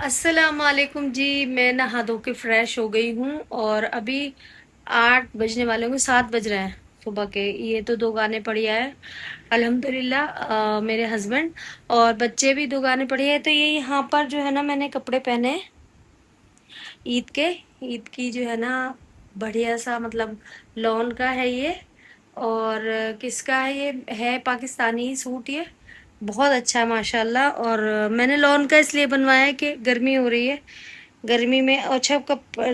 अस्सलाम वालेकुम जी। मैं नहा धो के फ्रेश हो गई हूँ और अभी 8 बजने वाले होंगे, 7 बज रहे हैं सुबह के। ये तो 2 गाने पढ़िया है अल्हम्दुलिल्लाह। मेरे हस्बैंड और बच्चे भी 2 गाने पढ़िया है। तो ये यहाँ पर जो है ना, मैंने कपड़े पहने ईद के। ईद की जो है ना, बढ़िया सा मतलब लॉन का है ये। और किसका है ये? है पाकिस्तानी सूट ये। बहुत अच्छा है माशाल्लाह। और मैंने लॉन का इसलिए बनवाया है कि गर्मी हो रही है। गर्मी में अच्छा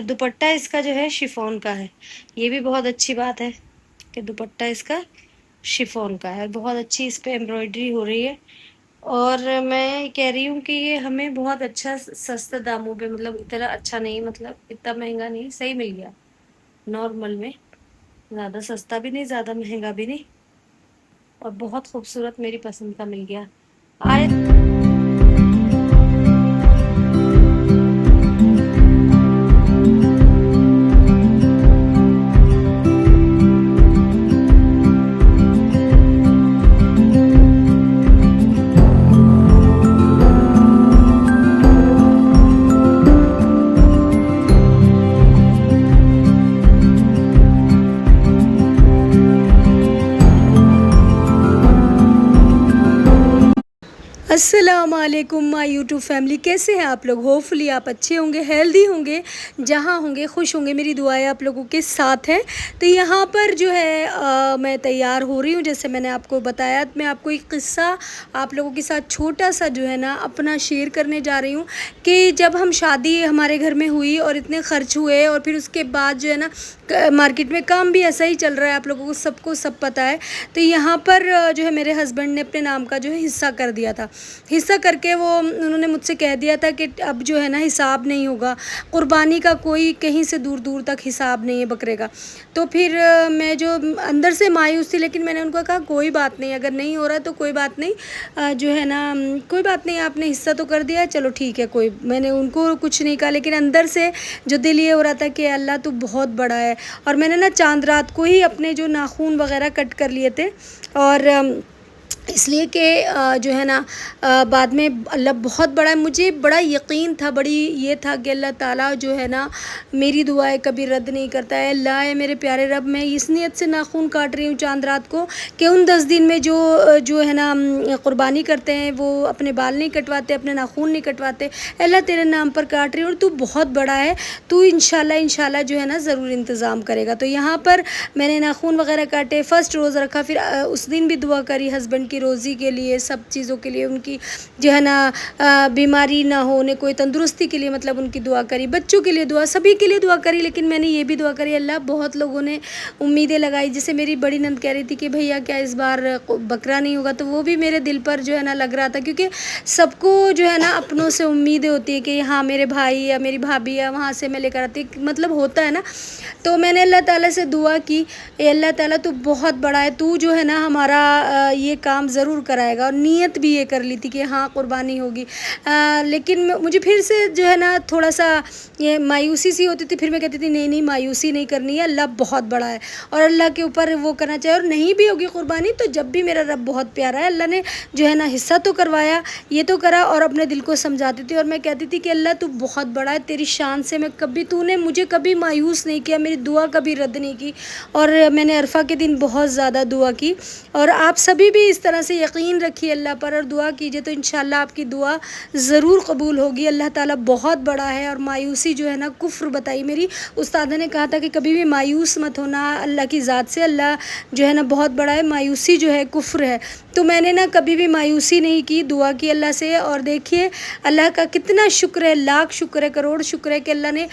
दुपट्टा इसका जो है शिफॉन का है। ये भी बहुत अच्छी बात है कि दुपट्टा इसका शिफॉन का है। बहुत अच्छी इस पे एम्ब्रॉयडरी हो रही है। और मैं कह रही हूँ कि ये हमें बहुत अच्छा सस्ते दामों पे, मतलब इतना अच्छा नहीं, मतलब इतना महंगा नहीं, सही मिल गया नॉर्मल में। ज़्यादा सस्ता भी नहीं, ज़्यादा महंगा भी नहीं। और बहुत खूबसूरत मेरी पसंद का मिल गया। आए अस्सलाम वालेकुम माय यूट्यूब फैमिली, कैसे हैं आप लोग? होपफुली आप अच्छे होंगे, हेल्दी होंगे, जहाँ होंगे खुश होंगे। मेरी दुआएं आप लोगों के साथ हैं। तो यहाँ पर जो है मैं तैयार हो रही हूँ। जैसे मैंने आपको बताया, मैं आपको एक किस्सा आप लोगों के साथ छोटा सा जो है ना अपना शेयर करने जा रही हूँ कि जब हम शादी हमारे घर में हुई और इतने खर्च हुए, और फिर उसके बाद जो है ना मार्केट में काम भी ऐसा ही चल रहा है, आप लोगों को सबको सब पता है। तो यहाँ पर जो है मेरे हस्बैंड ने अपने नाम का जो है हिस्सा कर दिया था। हिस्सा करके वो उन्होंने मुझसे कह दिया था कि अब जो है ना हिसाब नहीं होगा, कुर्बानी का कोई कहीं से दूर दूर तक हिसाब नहीं है बकरे का। तो फिर मैं जो अंदर से मायूस थी, लेकिन मैंने उनको कहा कोई बात नहीं, अगर नहीं हो रहा तो कोई बात नहीं, जो है ना कोई बात नहीं, आपने हिस्सा तो कर दिया है, चलो ठीक है। कोई, मैंने उनको कुछ नहीं कहा, लेकिन अंदर से जो दिल ये हो रहा था कि अल्लाह तू बहुत बड़ा है। और मैंने ना चांद रात को ही अपने जो नाखून वगैरह कट कर लिए थे। और इसलिए कि जो है ना बाद में अल्लाह बहुत बड़ा है। मुझे बड़ा यकीन था, बड़ी ये था कि अल्लाह ताला जो है ना मेरी दुआएं कभी रद्द नहीं करता है। अल्लाह है मेरे प्यारे रब, मैं इस नियत से नाखून काट रही हूँ चांद रात को कि उन 10 दिन में जो है ना क़ुरबानी करते हैं वो अपने बाल नहीं कटवाते, अपने नाखून नहीं कटवाते। अल्लाह तेरे नाम पर काट रही हूँ, और तू बहुत बड़ा है, तू इंशाल्लाह इंशाल्लाह जो है ना ज़रूर इंतज़ाम करेगा। तो यहाँ पर मैंने नाखून वगैरह काटे, फ़र्स्ट रोज़ रखा, फिर उस दिन भी दुआ करी हस्बैंड की रोज़ी के लिए, सब चीज़ों के लिए, उनकी जो है ना बीमारी ना हो, उन्हें कोई तंदुरुस्ती के लिए मतलब उनकी दुआ करी, बच्चों के लिए दुआ, सभी के लिए दुआ करी। लेकिन मैंने ये भी दुआ करी, अल्लाह बहुत लोगों ने उम्मीदें लगाई। जैसे मेरी बड़ी नंद कह रही थी कि भैया क्या इस बार बकरा नहीं होगा, तो वो भी मेरे दिल पर जो है ना लग रहा था, क्योंकि सबको जो है ना अपनों से उम्मीदें होती है कि हाँ मेरे भाई या मेरी भाभी या वहाँ से मैं लेकर आती, मतलब होता है ना। तो मैंने अल्लाह ताला से दुआ की, ए अल्लाह ताला तू बहुत बड़ा है, तू जो है ना हमारा ये काम ज़रूर कराएगा। और नीयत भी ये कर ली थी कि हाँ कुर्बानी होगी। लेकिन मुझे फिर से जो है ना थोड़ा सा ये मायूसी सी होती थी। फिर मैं कहती थी नहीं नहीं, मायूसी नहीं करनी है, अल्लाह बहुत बड़ा है और अल्लाह के ऊपर वो करना चाहिए। और नहीं भी होगी कुर्बानी तो जब भी मेरा रब बहुत प्यारा है, अल्लाह ने जो है ना हिस्सा तो करवाया, ये तो करा। और अपने दिल को समझाती थी और मैं कहती थी कि अल्लाह तू बहुत बड़ा है, तेरी शान से मैं कभी, तूने मुझे कभी मायूस नहीं किया, मेरी दुआ कभी रद्द नहीं की। और मैंने अरफा के दिन बहुत ज़्यादा दुआ की। और आप सभी भी इस तरह से यकीन रखिए अल्लाह पर और दुआ कीजिए, तो इंशाल्लाह आपकी दुआ ज़रूर कबूल होगी। अल्लाह ताला बहुत बड़ा है। और मायूसी जो है ना कुफ्र बताई मेरी उस्ताद ने कहा था कि कभी भी मायूस मत होना अल्लाह की ज़ात से, अल्लाह जो है ना बहुत बड़ा है, मायूसी जो है कुफ्र है। तो मैंने ना कभी भी मायूसी नहीं की, दुआ की अल्लाह से। और देखिए अल्लाह का कितना शुक्र है, लाख शुक्र है, करोड़ शुक्र है कि अल्लाह ने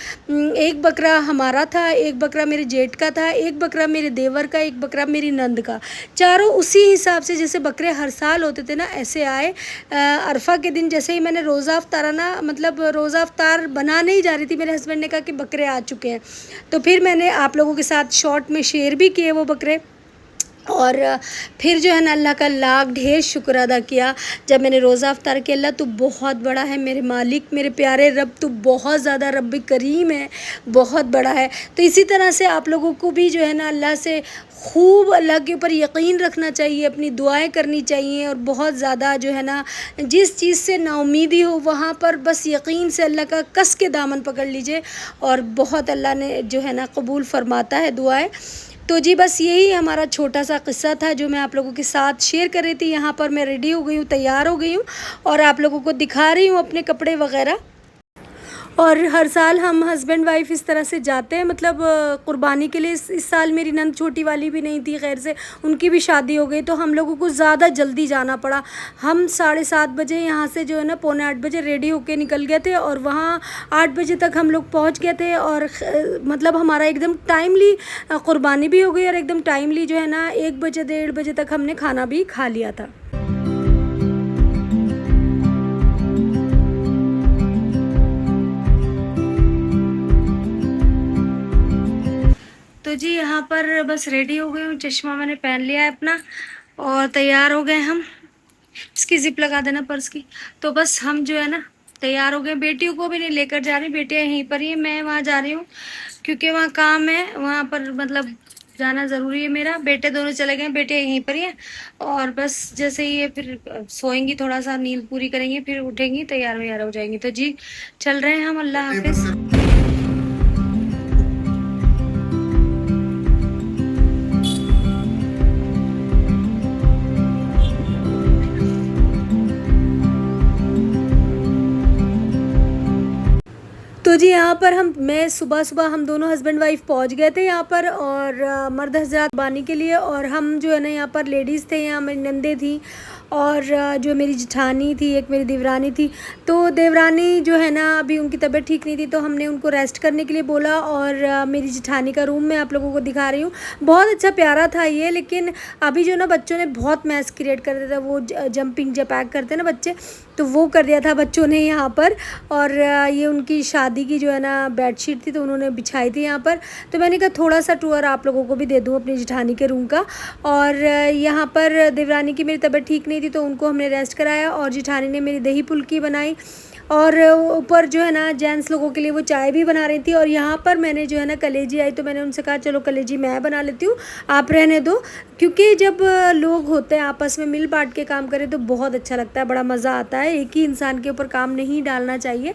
एक बकरा हमारा था, एक बकरा मेरे जेठ का था, एक बकरा मेरे देवर का, एक बकरा मेरी नंद का, चारों उसी हिसाब से जैसे बकरे हर साल होते थे ना ऐसे आए। अरफा के दिन जैसे ही मैंने रोज़ा अफ्तारा ना, मतलब रोज़ा अफ्तार बनाने ही जा रही थी, मेरे हस्बैंड ने कहा कि बकरे आ चुके हैं। तो फिर मैंने आप लोगों के साथ शॉर्ट में शेयर भी किए वो बकरे। और फिर जो है ना अल्लाह का लाख ढेर शुक्र अदा किया जब मैंने रोज़ा अफ्तार किया। अल्लाह तो बहुत बड़ा है मेरे मालिक, मेरे प्यारे रब तो बहुत ज़्यादा रब करीम है, बहुत बड़ा है। तो इसी तरह से आप लोगों को भी जो है ना अल्लाह से खूब अल्लाह के ऊपर यकीन रखना चाहिए, अपनी दुआएं करनी चाहिए और बहुत ज़्यादा जो है ना जिस चीज़ से नाउमीदी हो वहाँ पर बस यकीन से अल्लाह का कस के दामन पकड़ लीजिए और बहुत अल्लाह ने जो है ना कबूल फरमाता है दुआएं। तो जी बस यही हमारा छोटा सा किस्सा था जो मैं आप लोगों के साथ शेयर कर रही थी। यहाँ पर मैं रेडी हो गई हूँ, तैयार हो गई हूँ और आप लोगों को दिखा रही हूँ अपने कपड़े वगैरह। और हर साल हम हस्बैंड वाइफ इस तरह से जाते हैं, मतलब क़ुरबानी के लिए। इस साल मेरी नंद छोटी वाली भी नहीं थी, खैर से उनकी भी शादी हो गई, तो हम लोगों को ज़्यादा जल्दी जाना पड़ा। हम 7:30 बजे यहाँ से जो है ना 7:45 बजे रेडी होके निकल गए थे और वहाँ 8 बजे तक हम लोग पहुँच गए थे। और मतलब हमारा एकदम टाइमली क़ुरबानी भी हो गई और एकदम टाइमली जो है ना 1 बजे 1:30 बजे तक हमने खाना भी खा लिया था। तो जी यहाँ पर बस रेडी हो गई हूँ, चश्मा मैंने पहन लिया है अपना और तैयार हो गए हम। इसकी जिप लगा देना पर्स की। तो बस हम जो है ना तैयार हो गए। बेटियों को भी नहीं लेकर जा रही, बेटियाँ यहीं पर ही है, मैं वहाँ जा रही हूँ क्योंकि वहाँ काम है, वहाँ पर मतलब जाना ज़रूरी है मेरा। बेटे दोनों चले गए, बेटे यहीं पर ही हैं और बस जैसे ही ये फिर सोएंगी, थोड़ा सा नींद पूरी करेंगी, फिर उठेंगी, तैयार वैयार हो जाएंगी। तो जी चल रहे हैं हम, अल्लाह हाफिज़। तो जी यहाँ पर मैं सुबह हम दोनों हस्बैंड वाइफ पहुँच गए थे यहाँ पर और मर्द हज़रात बानी के लिए। और हम जो है ना यहाँ पर लेडीज़ थे, यहाँ मेरी नंदे थी और जो मेरी जेठानी थी, एक मेरी देवरानी थी। तो देवरानी जो है ना अभी उनकी तबीयत ठीक नहीं थी, तो हमने उनको रेस्ट करने के लिए बोला। और मेरी जेठानी का रूम मैं आप लोगों को दिखा रही हूँ, बहुत अच्छा प्यारा था ये। लेकिन अभी जो ना बच्चों ने बहुत मैस क्रिएट कर दिया था, वो जंपिंग जपैक करते हैं ना बच्चे, तो वो कर दिया था बच्चों ने यहाँ पर। और ये उनकी शादी की जो है ना बेडशीट थी, तो उन्होंने बिछाई थी यहाँ पर। तो मैंने कहा थोड़ा सा टूर आप लोगों को भी दे दूँ अपनी जेठानी के रूम का। और यहाँ पर देवरानी की मेरी तबीयत ठीक नहीं थी, तो उनको हमने रेस्ट कराया और जेठानी ने मेरी दही पुल्की बनाई। और ऊपर जो है ना जेंट्स लोगों के लिए वो चाय भी बना रही थी। और यहाँ पर मैंने जो है ना कलेजी आई, तो मैंने उनसे कहा चलो कलेजी मैं बना लेती हूँ, आप रहने दो। क्योंकि जब लोग होते हैं आपस में मिल बांट के काम करें तो बहुत अच्छा लगता है, बड़ा मज़ा आता है। एक ही इंसान के ऊपर काम नहीं डालना चाहिए।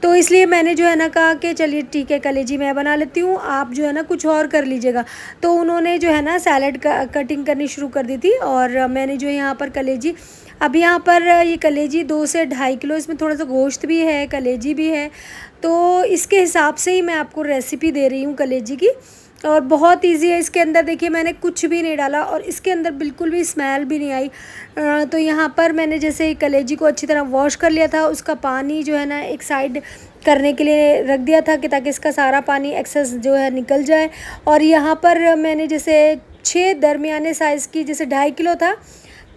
तो इसलिए मैंने जो है ना कहा कि चलिए ठीक है कलेजी मैं बना लेती हूँ, आप जो है ना कुछ और कर लीजिएगा। तो उन्होंने जो है ना सैलड का कटिंग करनी शुरू कर दी थी और मैंने जो यहाँ पर कलेजी, अब यहाँ पर ये कलेजी 2 से 2.5 किलो, इसमें थोड़ा सा गोश्त भी है, कलेजी भी है। तो इसके हिसाब से ही मैं आपको रेसिपी दे रही हूँ कलेजी की। और बहुत इजी है, इसके अंदर देखिए मैंने कुछ भी नहीं डाला और इसके अंदर बिल्कुल भी स्मेल भी नहीं आई। तो यहाँ पर मैंने जैसे कलेजी को अच्छी तरह वॉश कर लिया था, उसका पानी जो है ना एक साइड करने के लिए रख दिया था कि ताकि इसका सारा पानी एक्सेस जो है निकल जाए। और यहाँ पर मैंने जैसे 6 दरमियाने साइज़ की, जैसे 2.5 किलो था,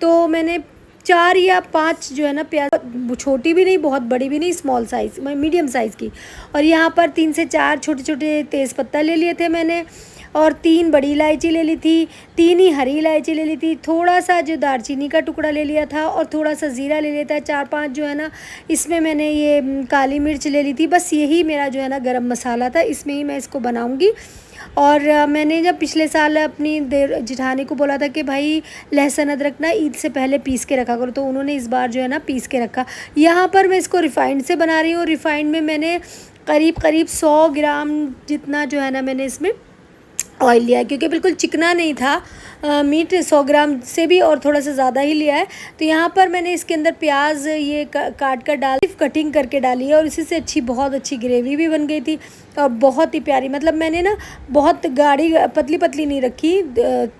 तो मैंने 4 या 5 जो है ना प्याज, छोटी भी नहीं बहुत बड़ी भी नहीं, स्मॉल साइज़ मीडियम साइज़ की। और यहाँ पर 3 से 4 छोटे छोटे तेज़पत्ता ले लिए थे मैंने और 3 बड़ी इलायची ले ली थी, 3 ही हरी इलायची ले ली थी, थोड़ा सा जो दालचीनी का टुकड़ा ले लिया था और थोड़ा सा ज़ीरा ले लिया था, 4-5 जो है ना इसमें मैंने ये काली मिर्च ले ली थी। बस यही मेरा जो है ना गरम मसाला था, इसमें ही मैं इसको बनाऊँगी। और मैंने जब पिछले साल अपनी जेठानी को बोला था कि भाई लहसुन अदरक ना ईद से पहले पीस के रखा करो, तो उन्होंने इस बार जो है ना पीस के रखा। यहाँ पर मैं इसको रिफ़ाइंड से बना रही हूँ। रिफ़ाइंड में मैंने करीब 100 ग्राम जितना जो है ना मैंने इसमें ऑयल लिया है, क्योंकि बिल्कुल चिकना नहीं था मीट, 100 ग्राम से भी और थोड़ा सा ज़्यादा ही लिया है। तो यहाँ पर मैंने इसके अंदर प्याज ये काट कर डाल, कटिंग करके डाली है और इसी से बहुत अच्छी ग्रेवी भी बन गई थी और बहुत ही प्यारी। मतलब मैंने ना बहुत गाढ़ी पतली पतली नहीं रखी,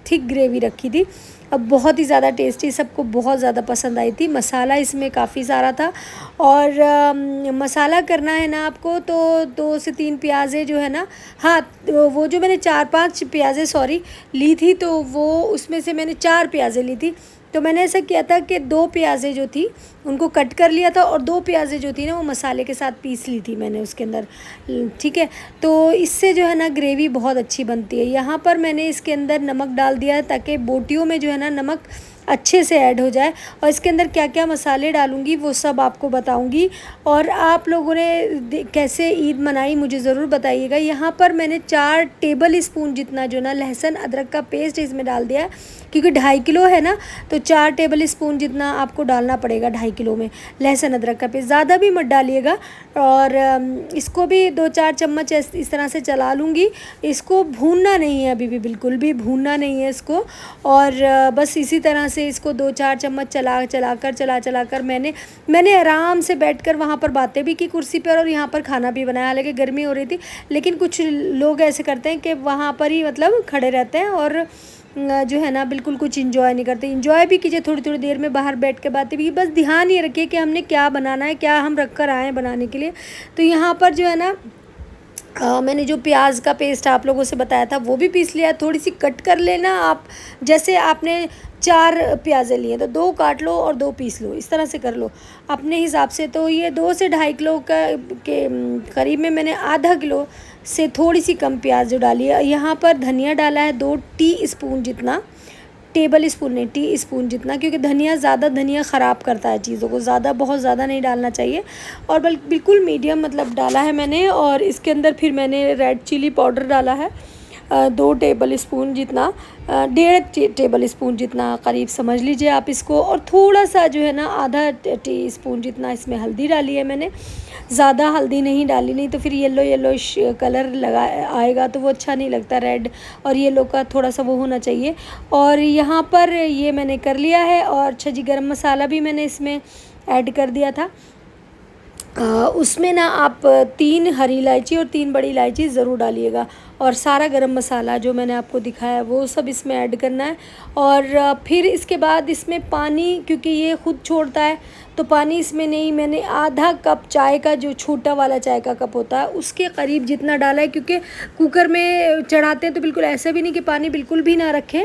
थिक ग्रेवी रखी थी। अब बहुत ही ज़्यादा टेस्टी, सबको बहुत ज़्यादा पसंद आई थी। मसाला इसमें काफ़ी सारा था और मसाला करना है ना आपको तो 2 से 3 प्याज़ें जो है ना, हाँ वो जो मैंने 4-5 प्याज़ें ली थी, तो वो उसमें से मैंने 4 प्याज़ें ली थी। तो मैंने ऐसा किया था कि 2 प्याज़ें जो थी उनको कट कर लिया था और 2 प्याज़ें जो थी ना वो मसाले के साथ पीस ली थी मैंने उसके अंदर, ठीक है। तो इससे जो है ना ग्रेवी बहुत अच्छी बनती है। यहाँ पर मैंने इसके अंदर नमक डाल दिया है ताकि बोटियों में जो है ना नमक अच्छे से ऐड हो जाए, और इसके अंदर क्या क्या मसाले डालूँगी वो सब आपको बताऊँगी। और आप लोगों ने कैसे ईद मनाई मुझे ज़रूर बताइएगा। यहाँ पर मैंने 4 टेबल स्पून जितना जो ना लहसुन अदरक का पेस्ट इसमें डाल दिया है, क्योंकि 2.5 किलो है ना, तो 4 टेबल स्पून जितना आपको डालना पड़ेगा 2.5 किलो में लहसुन अदरक का पेस्ट, ज़्यादा भी मत डालिएगा। और इसको भी 2-4 चम्मच इस तरह से चला लूँगी। इसको भूनना नहीं है, अभी भी बिल्कुल भी भूनना नहीं है इसको। और बस इसी तरह से इसको 2-4 चम्मच चला कर मैंने आराम से बैठकर वहाँ पर बातें भी की कुर्सी पर, और यहाँ पर खाना भी बनाया। हालांकि गर्मी हो रही थी, लेकिन कुछ लोग ऐसे करते हैं कि वहाँ पर ही मतलब खड़े रहते हैं और जो है ना बिल्कुल कुछ इंजॉय नहीं करते। इंजॉय भी कीजिए थोड़ी थोड़ी देर में, बाहर बैठ के बातें भी, बस ध्यान ये रखिए कि हमने क्या बनाना है, क्या हम रख कर आए हैं बनाने के लिए। तो यहाँ पर जो है ना मैंने जो प्याज का पेस्ट आप लोगों से बताया था वो भी पीस लिया। थोड़ी सी कट कर लेना आप, जैसे आपने 4 प्याज़ें लिए तो 2 काट लो और 2 पीस लो, इस तरह से कर लो अपने हिसाब से। तो ये 2 से 2.5 किलो के करीब में मैंने आधा किलो से थोड़ी सी कम प्याज जो डाली है। यहाँ पर धनिया डाला है 2 टीस्पून जितना, टेबल स्पून नहीं, टीस्पून जितना, क्योंकि ज़्यादा धनिया ख़राब करता है चीज़ों को, बहुत ज़्यादा नहीं डालना चाहिए। और बिल्कुल मीडियम मतलब डाला है मैंने। और इसके अंदर फिर मैंने रेड चिली पाउडर डाला है 2 टेबल स्पून जितना, 1.5 टेबल स्पून जितना करीब समझ लीजिए आप इसको। और थोड़ा सा जो है ना आधा टीस्पून जितना इसमें हल्दी डाली है मैंने, ज़्यादा हल्दी नहीं डाली, नहीं तो फिर येलो कलर लगा आएगा तो वो अच्छा नहीं लगता, रेड और येलो का थोड़ा सा वो होना चाहिए। और यहाँ पर ये मैंने कर लिया है। और अच्छा जी, गरम मसाला भी मैंने इसमें ऐड कर दिया था। उसमें ना आप 3 हरी इलायची और 3 बड़ी इलायची ज़रूर डालिएगा। और सारा गरम मसाला जो मैंने आपको दिखाया है वो सब इसमें ऐड करना है। और फिर इसके बाद इसमें पानी, क्योंकि ये खुद छोड़ता है तो पानी इसमें नहीं, मैंने आधा कप चाय का, जो छोटा वाला चाय का कप होता है उसके करीब जितना डाला है। क्योंकि कुकर में चढ़ाते हैं तो बिल्कुल ऐसा भी नहीं कि पानी बिल्कुल भी ना रखें,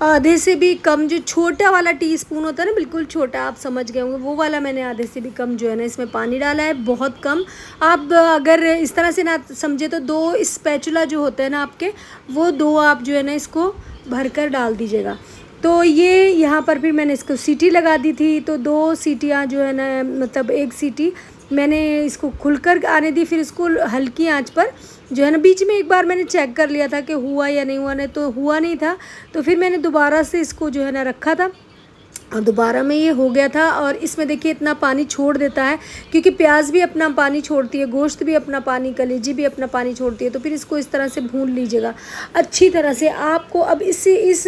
आधे से भी कम जो छोटा वाला टीस्पून होता है ना, बिल्कुल छोटा, आप समझ गए होंगे, वो वाला मैंने आधे से भी कम जो है ना इसमें पानी डाला है, बहुत कम। आप अगर इस तरह से ना समझे तो 2 स्पैचुला जो होते हैं ना आपके, वो 2 आप जो है ना इसको भरकर डाल दीजिएगा। तो ये यहाँ पर फिर मैंने इसको सीटी लगा दी थी, तो 2 सीटियाँ जो है ना, मतलब 1 सीटी मैंने इसको खुलकर आने दी। फिर इसको हल्की आंच पर जो है ना, बीच में एक बार मैंने चेक कर लिया था कि हुआ या नहीं हुआ, नहीं तो हुआ नहीं था, तो फिर मैंने दोबारा से इसको जो है ना रखा था और दोबारा में ये हो गया था। और इसमें देखिए इतना पानी छोड़ देता है, क्योंकि प्याज भी अपना पानी छोड़ती है, गोश्त भी अपना पानी, कलेजी भी अपना पानी छोड़ती है। तो फिर इसको इस तरह से भून लीजिएगा अच्छी तरह से आपको। अब इस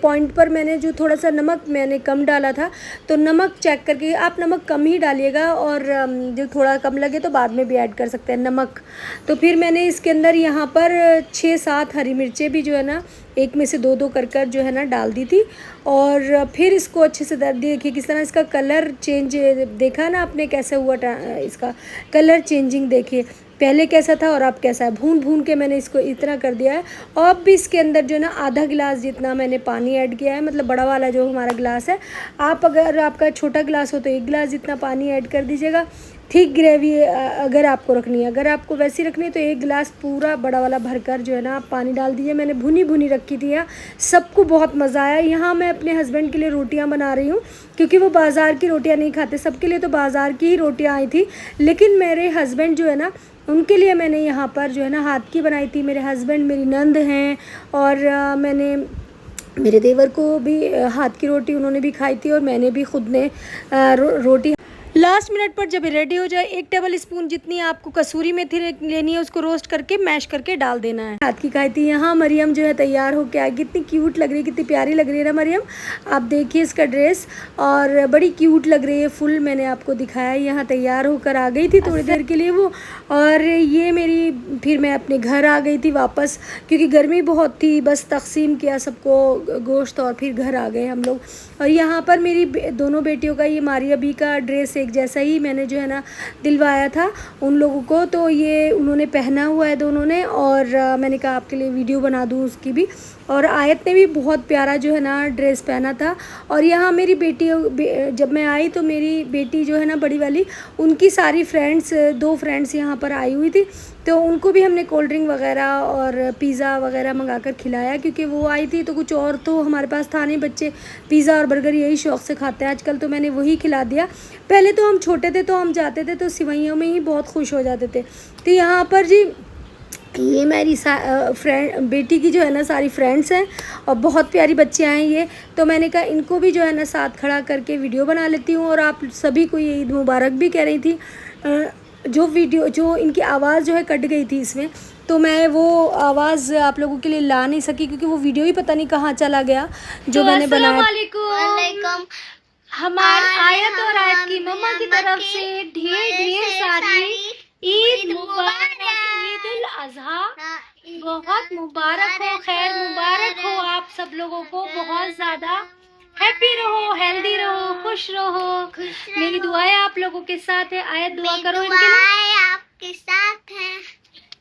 पॉइंट पर मैंने जो थोड़ा सा नमक मैंने कम डाला था, तो नमक चेक करके आप नमक कम ही डालिएगा, और जो थोड़ा कम लगे तो बाद में भी ऐड कर सकते हैं नमक। तो फिर मैंने इसके अंदर यहाँ पर 6-7 हरी मिर्चें भी जो है ना, एक में से 2-2 कर जो है ना डाल दी थी। और फिर इसको अच्छे से देखिए किस तरह इसका कलर चेंज, देखा ना आपने कैसे हुआ, इसका कलर चेंजिंग देखिए, पहले कैसा था और अब कैसा है। भून भून के मैंने इसको इतना कर दिया है। और अब भी इसके अंदर जो है ना आधा गिलास जितना मैंने पानी ऐड किया है, मतलब बड़ा वाला जो हमारा गिलास है। आप अगर आपका छोटा गिलास हो तो 1 गिलास जितना पानी ऐड कर दीजिएगा। थिक ग्रेवी अगर आपको रखनी है, अगर आपको वैसी रखनी है तो 1 गिलास पूरा बड़ा वाला भरकर जो है ना आप पानी डाल दीजिए। मैंने भुनी भुनी रखी थी यहाँ, सबको बहुत मज़ा आया। यहाँ मैं अपने हस्बैंड के लिए रोटियाँ बना रही हूँ, क्योंकि वो बाज़ार की रोटियाँ नहीं खाते, सबके लिए तो बाज़ार की ही रोटियाँ आई थी। लेकिन मेरे हस्बैंड जो है ना, उनके लिए मैंने यहाँ पर जो है ना हाथ की बनाई थी। मेरे हस्बैंड मेरी नंद हैं, और मैंने मेरे देवर को भी हाथ की रोटी उन्होंने भी खाई थी, और मैंने भी खुद ने रोटी। लास्ट मिनट पर जब रेडी हो जाए, 1 टेबल स्पून जितनी आपको कसूरी मेथी लेनी है, उसको रोस्ट करके मैश करके डाल देना है। हाथ की खाई थी। यहाँ मरियम जो है तैयार हो के आई, कितनी क्यूट लग रही है, कितनी प्यारी लग रही है ना मरियम। आप देखिए इसका ड्रेस, और बड़ी क्यूट लग रही है, फुल मैंने आपको दिखाया। यहाँ तैयार होकर आ गई थी थोड़ी देर के लिए वो। और ये मेरी, फिर मैं अपने घर आ गई थी वापस, क्योंकि गर्मी बहुत थी। बस तकसीम किया सबको गोश्त, और फिर घर आ गए हम लोग। और यहाँ पर मेरी दोनों बेटियों का, ये मारिया बी का ड्रेस एक जैसा ही मैंने जो है ना दिलवाया था उन लोगों को, तो ये उन्होंने पहना हुआ है दोनों ने। और मैंने कहा आपके लिए वीडियो बना दूँ उसकी भी। और आयत ने भी बहुत प्यारा जो है ना ड्रेस पहना था। और यहाँ मेरी बेटी जब मैं आई तो मेरी बेटी जो है ना बड़ी वाली, उनकी सारी फ्रेंड्स, 2 फ्रेंड्स यहाँ पर आई हुई थी, तो उनको भी हमने कोल्ड ड्रिंक वगैरह और पिज़्ज़ा वगैरह मंगा कर खिलाया, क्योंकि वो आई थी तो कुछ और तो हमारे पास था नहीं। बच्चे पिज़्ज़ा और बर्गर यही शौक़ से खाते हैं आजकल, तो मैंने वही खिला दिया। पहले तो हम छोटे थे तो हम जाते थे तो सिवैयों में ही बहुत खुश हो जाते थे। तो यहाँ पर जी ये मेरी फ्रेंड बेटी की जो है ना सारी फ्रेंड्स हैं और बहुत प्यारी बच्चियाँ हैं ये, तो मैंने कहा इनको भी जो है ना साथ खड़ा करके वीडियो बना लेती हूँ। और आप सभी को ये ईद मुबारक भी कह रही थी। जो इनकी आवाज़ जो है कट गई थी इसमें, तो मैं वो आवाज़ आप लोगों के लिए ला नहीं सकी, क्योंकि वो वीडियो ही पता नहीं कहाँ चला गया जो मैंने बनाया। वालेकुम। हमारे आयत और आयत की मम्मा की तरफ से ढेर सारी ईद मुबारक, ईद उल अज़हा बहुत मुबारक हो, खैर मुबारक हो आप सब लोगों को। बहुत ज़्यादा हैप्पी रहो, हेल्दी रहो, खुश रहो। मेरी दुआएं आप लोगों के साथ है। आयत दुआ करो इनके लिए। आपके साथ हैं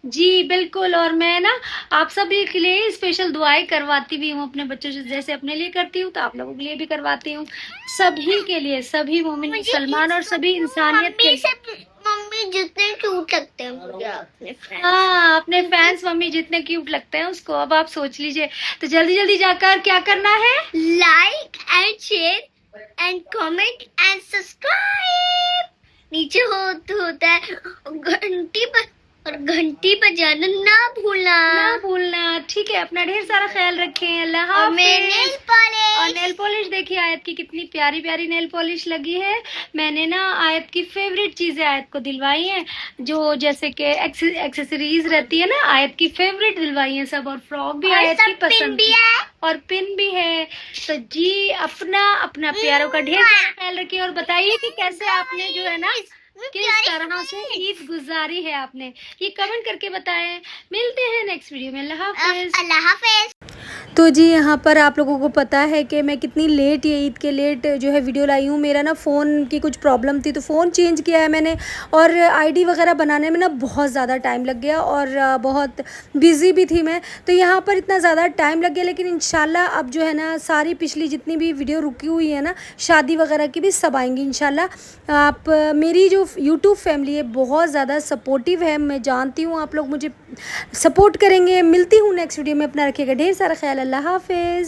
जी बिल्कुल। और मैं ना आप सभी के लिए स्पेशल दुआएं करवाती भी हूँ अपने बच्चों से, जैसे अपने लिए करती हूँ तो आप लोगों के लिए भी करवाती हूँ, सभी के लिए, सभी मोमिन मुसलमान और सभी इंसानियत के लिए। मम्मी जितने क्यूट लगते हैं मुझे अपने फ्रेंड्स। हाँ, अपने फैंस मम्मी जितने क्यूट लगते हैं उसको अब आप सोच लीजिए। तो जल्दी जल्दी जाकर क्या करना है, like and share and comment and subscribe. नीचे होता है घंटी पर जाना ना भूलना। ठीक है, अपना ढेर सारा ख्याल रखें। अल्लाह और हाफ़िज़। नेल पॉलिश देखिए आयत की कितनी प्यारी प्यारी नेल पॉलिश लगी है। मैंने ना आयत की फेवरेट चीज़ें आयत को दिलवाई हैं, जो जैसे कि एक्सेसरीज रहती है ना, आयत की फेवरेट दिलवाई हैं सब। और फ्रॉक भी आयत की पसंद भी है और पिन भी है। तो जी अपना प्यारों का ढेर सारा ख्याल रखिए। और बताइए कि कैसे आपने जो है ना किस तरह से ईद गुजारी है आपने, ये कमेंट करके बताएं। मिलते हैं नेक्स्ट वीडियो में। अल्लाह हाफ़िज़। तो जी यहाँ पर आप लोगों को पता है कि मैं कितनी लेट, ये ईद के लेट जो है वीडियो लाई हूँ। मेरा ना फ़ोन की कुछ प्रॉब्लम थी तो फ़ोन चेंज किया है मैंने, और आईडी वगैरह बनाने में ना बहुत ज़्यादा टाइम लग गया और बहुत बिज़ी भी थी मैं, तो यहाँ पर इतना ज़्यादा टाइम लग गया। लेकिन इंशाल्लाह अब जो है ना सारी पिछली जितनी भी वीडियो रुकी हुई है ना शादी वगैरह की भी सब आएंगी इंशाल्लाह। आप मेरी जो यूट्यूब फैमिली है बहुत ज़्यादा सपोर्टिव है, मैं जानती हूँ आप लोग मुझे सपोर्ट करेंगे। मिलती हूँ नेक्स्ट वीडियो में, अपना रखिएगा ढेर सारा ख्याल। अल्लाह हाफ़िज़।